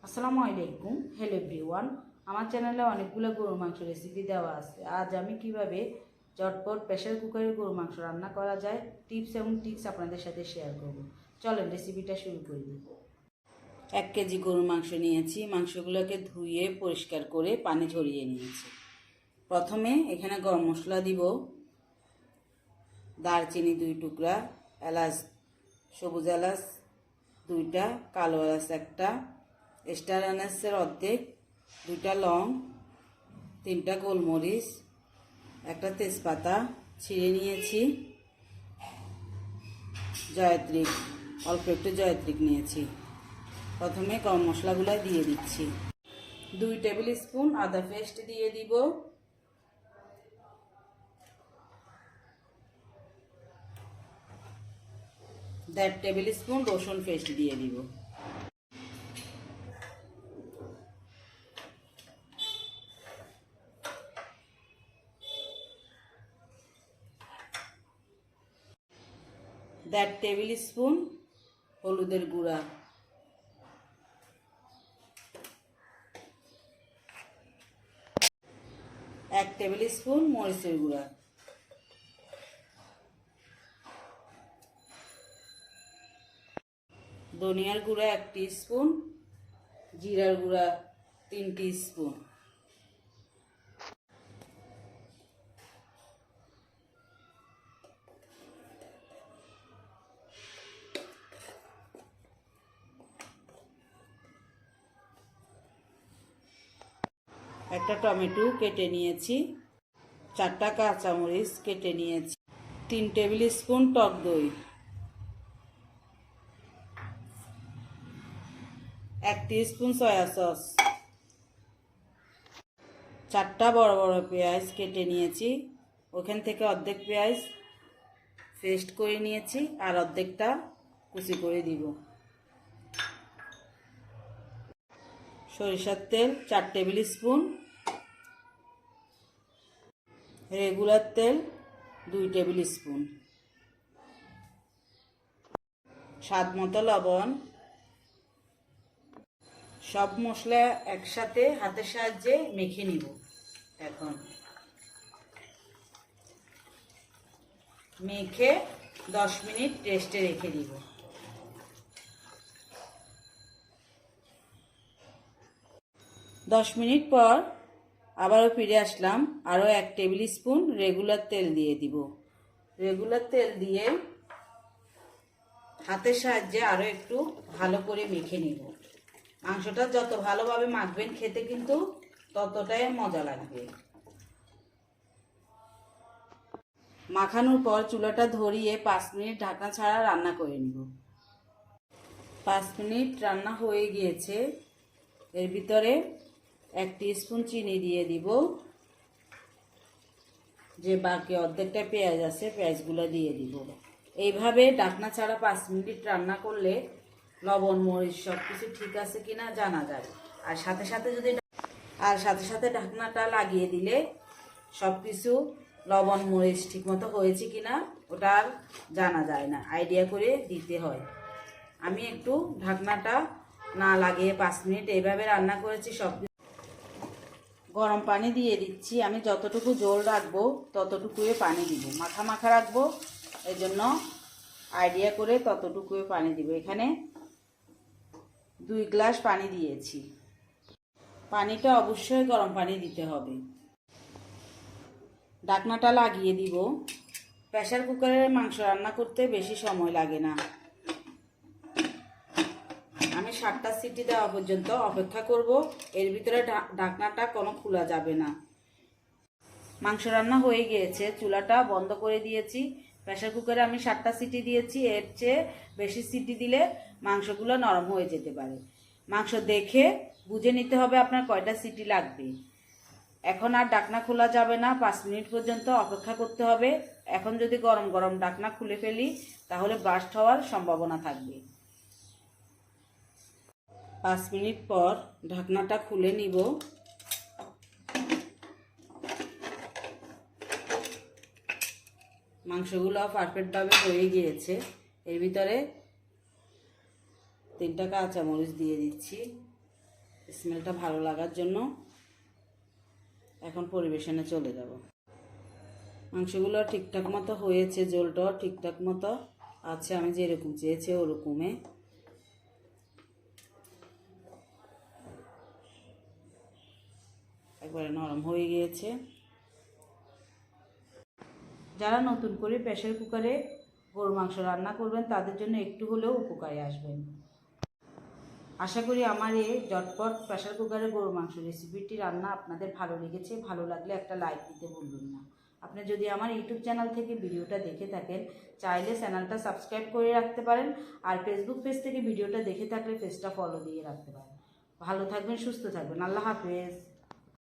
আসসালামু আলাইকুম। Hello everyone, আমার চ্যানেলে অনেকগুলো গরুর মাংস রেসিপি দেওয়া আছে। আজ আমি কিভাবে ঝটপট প্রেসার কুকারে গরুর মাংস রান্না করা যায় টিপস এবং ট্রিক্স আপনাদের সাথে শেয়ার করব। চলেন রেসিপিটা শুরু করে দিই। 1 কেজি গরুর মাংস নিয়েছি। মাংসগুলোকে ধুয়ে পরিষ্কার করে পানি ঝরিয়ে নিয়েছি। প্রথমে এখানে গরম মশলা দিব, দারচিনি 2 টুকরা, এলাচ সবুজ এলাচ 2টা, কালো এলাচ 1টা, স্টার আনাসের অর্ধেক, 2টা লং, 3টা গোলমরিচ, 1টা তেজপাতা ছিঁড়ে নিয়েছি, জয়ত্রী অল্প একটু জয়ত্রী নিয়েছি। প্রথমে গরম মশলাগুলো দিয়ে দিচ্ছি। 2 টেবিল স্পুন আদা পেস্ট দিয়ে দিব, 1.5 টেবিল স্পুন রসুন পেস্ট দিয়ে দিব, 1.5 টেবিল স্পুন হলুদের গুঁড়া, 1 টেবিল স্পুন মরিচের গুঁড়া, ধনিয়ার গুঁড়া 1 টিস্পুন, জিরার গুঁড়া 3 টিস্পুন, একটা টমেটো কেটে নিয়েছি, 4টা কাঁচামরিচ কেটে নিয়েছি, 3 টেবিল স্পুন টক দই, 1 টিস্পুন সয়া সস, 4টা বড় বড় পেঁয়াজ কেটে নিয়েছি, ওখান থেকে অর্ধেক পেঁয়াজ পেস্ট করে নিয়েছি আর অর্ধেকটা কুচি করে দিব। সরিষার তেল 4 টেবিল স্পুন, রেগুলার তেল 2 টেবিল স্পুন, স্বাদ মতো লবণ। সব মশলা একসাথে হাতের সাহায্যে মেখে নিব। এখন মেখে 10 মিনিট রেস্টে রেখে দিব। 10 মিনিট পর আবারও ফিরে আসলাম। আরও 1 টেবিল স্পুন রেগুলার তেল দিয়ে দিব। রেগুলার তেল দিয়ে হাতের সাহায্যে আরও একটু ভালো করে মেখে নিব। মাংসটা যত ভালোভাবে মাখবেন খেতে কিন্তু ততটাই মজা লাগবে। মাখানোর পর চুলাটা ধরিয়ে 5 মিনিট ঢাকনা ছাড়া রান্না করে নিব। 5 মিনিট রান্না হয়ে গিয়েছে। এর ভিতরে 1 টিস্পুন চিনি দিয়ে দিব। যে বাকি অর্ধেকটা পেঁয়াজ আছে পেঁয়াজগুলো দিয়ে দিব। এইভাবে ঢাকনা ছাড়া 5 মিনিট রান্না করলে লবণ মরিচ সব কিছু ঠিক আছে কিনা জানা যায়। আর সাথে সাথে ঢাকনাটা লাগিয়ে দিলে সব কিছু লবণ মরিচ ঠিকমতো হয়েছে কিনা ওটা আর জানা যায় না, আইডিয়া করে দিতে হয়। আমি একটু ঢাকনাটা না লাগিয়ে 5 মিনিট এইভাবে রান্না করেছি। সব গরম পানি দিয়ে দিচ্ছি। আমি যতটুকু ঝোল রাখবো ততটুকুই পানি দিব, মাখা মাখা রাখবো, এই জন্য আইডিয়া করে ততটুকুই পানি দিব। এখানে 2 গ্লাস পানি দিয়েছি। পানিটা অবশ্যই গরম পানি দিতে হবে। ঢাকনাটা লাগিয়ে দিব। প্রেসার কুকারে মাংস রান্না করতে বেশি সময় লাগে না। আমি 7টা সিটি দেওয়া পর্যন্ত অপেক্ষা করব। এর ভিতরে ঢাকনাটা কোনো খোলা যাবে না। মাংস রান্না হয়ে গিয়েছে, চুলাটা বন্ধ করে দিয়েছি। প্রেসার কুকারে আমি 7টা সিটি দিয়েছি। এর চেয়ে বেশি সিটি দিলে মাংসগুলো নরম হয়ে যেতে পারে। মাংস দেখে বুঝে নিতে হবে আপনার কয়টা সিটি লাগবে। এখন আর ঢাকনা খোলা যাবে না, 5 মিনিট পর্যন্ত অপেক্ষা করতে হবে। এখন যদি গরম গরম ঢাকনা খুলে ফেলি তাহলে বাস্ট হওয়ার সম্ভাবনা থাকবে। 5 মিনিট পর ঢাকনাটা খুলে নিব। মাংসগুলো পারফেক্টভাবে হয়ে গিয়েছে। এর ভিতরে 3টা কাঁচামরিচ দিয়ে দিচ্ছি, স্মেলটা ভালো লাগার জন্য। এখন পরিবেশনে চলে যাব। মাংসগুলো ঠিকঠাক মতো হয়েছে, ঝোলটাও ঠিকঠাক মতো আছে, আমি যেরকম চেয়েছি ওরকমে। একবারে নরম হয়ে গিয়েছে। যারা নতুন করে প্রেসার কুকারে গরুর মাংস রান্না করবেন তাদের জন্য একটু হলেও উপকারে আসবেন। আশা করি আমার এই ঝটপট প্রেসার কুকারে গরুর মাংস রেসিপিটি রান্না আপনাদের ভালো লেগেছে। ভালো লাগলে একটা লাইক দিতে ভুলবেন না। আপনি যদি আমার ইউটিউব চ্যানেল থেকে ভিডিওটা দেখে থাকেন, চাইলে চ্যানেলটা সাবস্ক্রাইব করে রাখতে পারেন। আর ফেসবুক পেজ থেকে ভিডিওটা দেখে থাকলে পেজটা ফলো দিয়ে রাখতে পারেন। ভালো থাকবেন, সুস্থ থাকবেন। আল্লাহ হাফেজ।